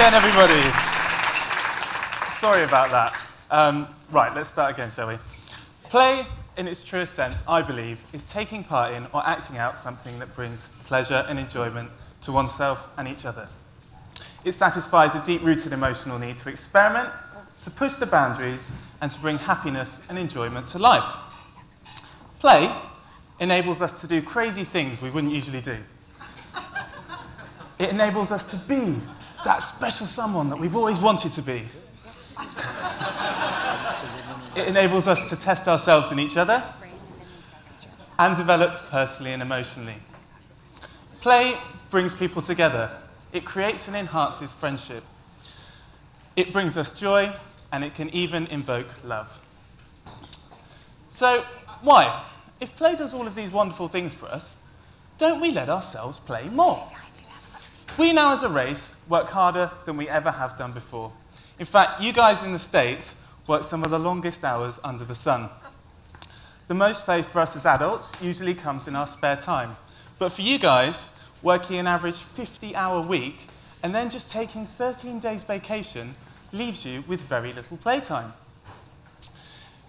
again, everybody. Sorry about that. Right, let's start again, shall we? Play, in its truest sense, I believe, is taking part in or acting out something that brings pleasure and enjoyment to oneself and each other. It satisfies a deep-rooted emotional need to experiment, to push the boundaries, and to bring happiness and enjoyment to life. Play enables us to do crazy things we wouldn't usually do. It enables us to be that special someone that we've always wanted to be. It enables us to test ourselves in each other and develop personally and emotionally. Play brings people together. It creates and enhances friendship. It brings us joy, and it can even invoke love. So, why? If play does all of these wonderful things for us, don't we let ourselves play more? We now as a race work harder than we ever have done before. In fact, you guys in the States work some of the longest hours under the sun. The most play for us as adults usually comes in our spare time. But for you guys, working an average 50-hour week and then just taking 13 days vacation leaves you with very little playtime.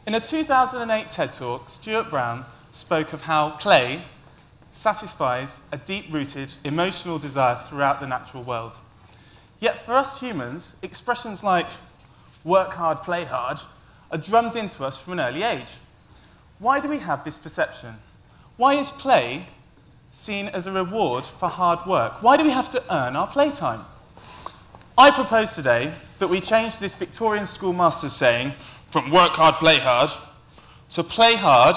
In a 2008 TED Talk, Stuart Brown spoke of how play satisfies a deep-rooted emotional desire throughout the natural world. Yet for us humans, expressions like work hard, play hard are drummed into us from an early age. Why do we have this perception? Why is play seen as a reward for hard work? Why do we have to earn our playtime? I propose today that we change this Victorian schoolmaster's saying from work hard, play hard to play hard,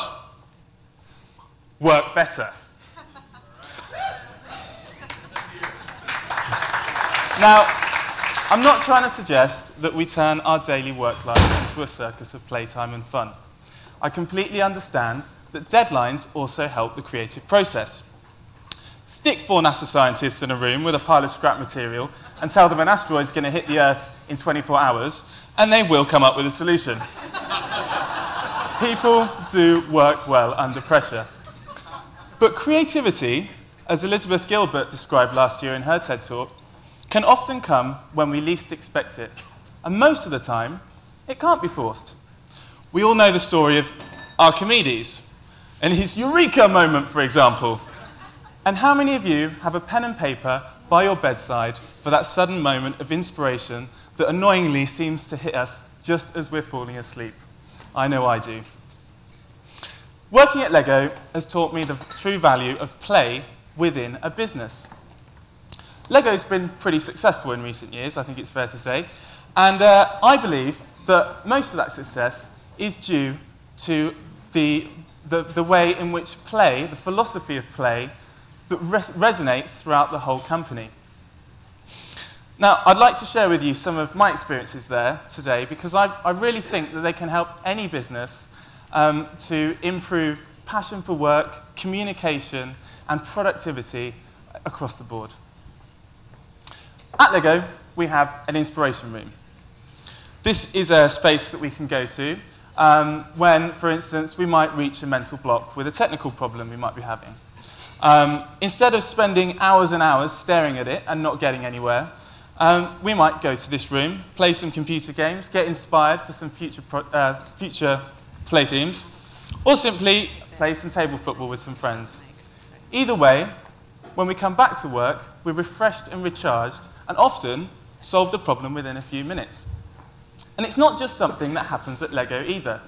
work better. Now, I'm not trying to suggest that we turn our daily work life into a circus of playtime and fun. I completely understand that deadlines also help the creative process. Stick 4 NASA scientists in a room with a pile of scrap material and tell them an asteroid's going to hit the Earth in 24 hours, and they will come up with a solution. People do work well under pressure. But creativity, as Elizabeth Gilbert described last year in her TED Talk, can often come when we least expect it. And most of the time, it can't be forced. We all know the story of Archimedes and his eureka moment, for example. And how many of you have a pen and paper by your bedside for that sudden moment of inspiration that annoyingly seems to hit us just as we're falling asleep? I know I do. Working at Lego has taught me the true value of play within a business. Lego's been pretty successful in recent years, I think it's fair to say, and I believe that most of that success is due to the way in which play, the philosophy of play, that resonates throughout the whole company. Now, I'd like to share with you some of my experiences there today because I really think that they can help any business to improve passion for work, communication, and productivity across the board. At Lego, we have an inspiration room. This is a space that we can go to when, for instance, we might reach a mental block with a technical problem we might be having. Instead of spending hours and hours staring at it and not getting anywhere, we might go to this room, play some computer games, get inspired for some future play themes, or simply play some table football with some friends. Either way, when we come back to work, we're refreshed and recharged, and often solve the problem within a few minutes. And it's not just something that happens at Lego either.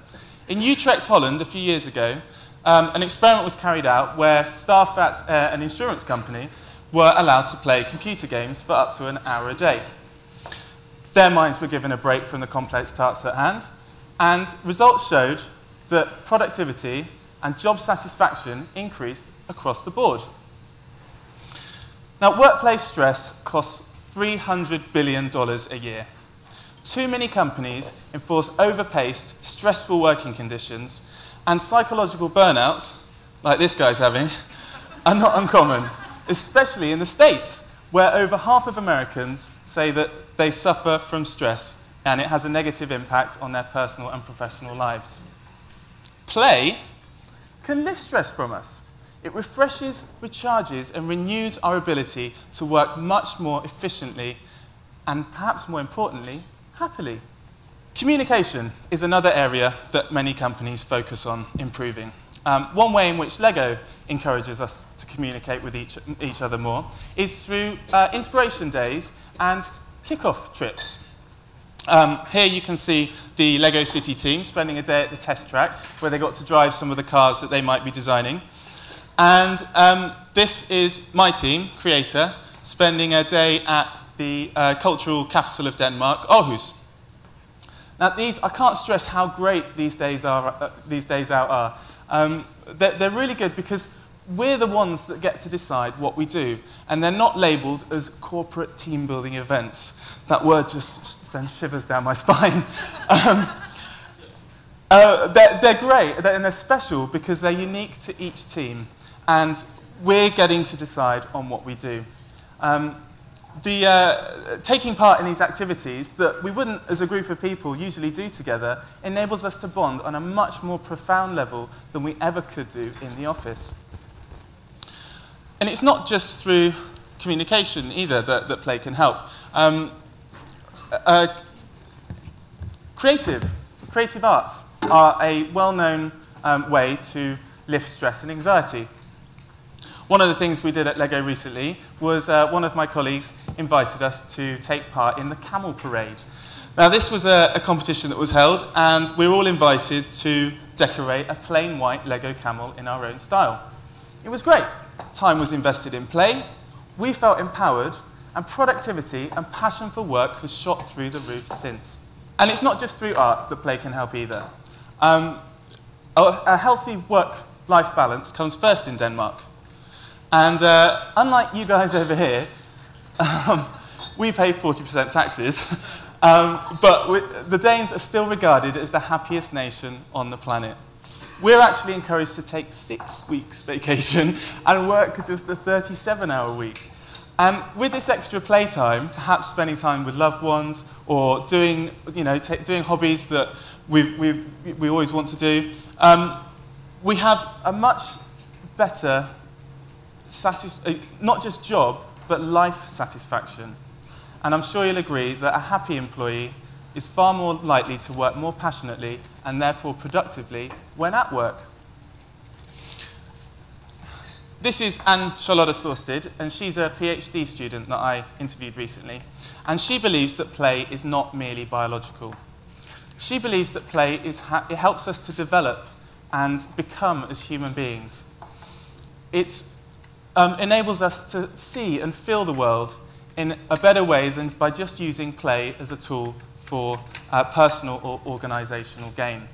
In Utrecht, Holland, a few years ago, an experiment was carried out where staff at an insurance company were allowed to play computer games for up to an hour a day. Their minds were given a break from the complex tasks at hand, and results showed that productivity and job satisfaction increased across the board. Now, workplace stress costs $300 billion a year. Too many companies enforce overpaced, stressful working conditions, and psychological burnouts, like this guy's having, are not uncommon, especially in the States, where over half of Americans say that they suffer from stress, and it has a negative impact on their personal and professional lives. Play can lift stress from us. It refreshes, recharges, and renews our ability to work much more efficiently and perhaps more importantly, happily. Communication is another area that many companies focus on improving. One way in which LEGO encourages us to communicate with each other more is through inspiration days and kick-off trips. Here you can see the LEGO City team spending a day at the test track where they got to drive some of the cars that they might be designing. And this is my team, Creator, spending a day at the cultural capital of Denmark, Aarhus. Now, I can't stress how great these days out are. They're really good because we're the ones that get to decide what we do, and they're not labelled as corporate team-building events. That word just sends shivers down my spine. They're great, and they're special because they're unique to each team, and we're getting to decide on what we do. Taking part in these activities that we wouldn't, as a group of people, usually do together enables us to bond on a much more profound level than we ever could do in the office. And it's not just through communication either that play can help. Creative arts are a well-known way to lift stress and anxiety. One of the things we did at LEGO recently was one of my colleagues invited us to take part in the camel parade. Now, this was a competition that was held, and we were all invited to decorate a plain white LEGO camel in our own style. It was great. Time was invested in play, we felt empowered, and productivity and passion for work has shot through the roof since. And it's not just through art that play can help either. A healthy work-life balance comes first in Denmark. And unlike you guys over here, we pay 40% taxes, but the Danes are still regarded as the happiest nation on the planet. We're actually encouraged to take 6 weeks vacation and work just a 37-hour week. And with this extra playtime, perhaps spending time with loved ones or doing, doing hobbies that we always want to do, we have a much better not just job, but life satisfaction. And I'm sure you'll agree that a happy employee is far more likely to work more passionately and therefore productively when at work. This is Anne-Charlotte Thorsted, and she's a PhD student that I interviewed recently. And she believes that play is not merely biological. She believes that play it helps us to develop and become as human beings. It enables us to see and feel the world in a better way than by just using play as a tool for personal or organizational gain.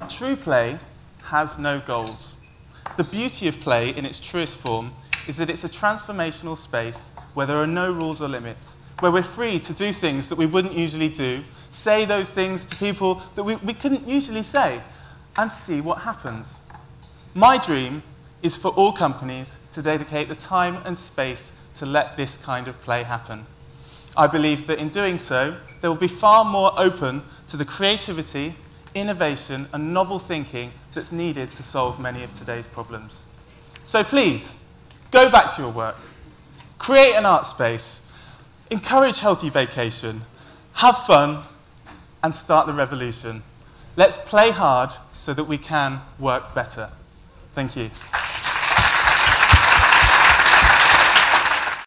True play has no goals. The beauty of play in its truest form is that it's a transformational space where there are no rules or limits, where we're free to do things that we wouldn't usually do, say those things to people that we couldn't usually say, and see what happens. My dream is for all companies to dedicate the time and space to let this kind of play happen. I believe that in doing so, they will be far more open to the creativity, innovation, and novel thinking that's needed to solve many of today's problems. So please, go back to your work, create an art space, encourage healthy vacation, have fun, and start the revolution. Let's play hard so that we can work better. Thank you.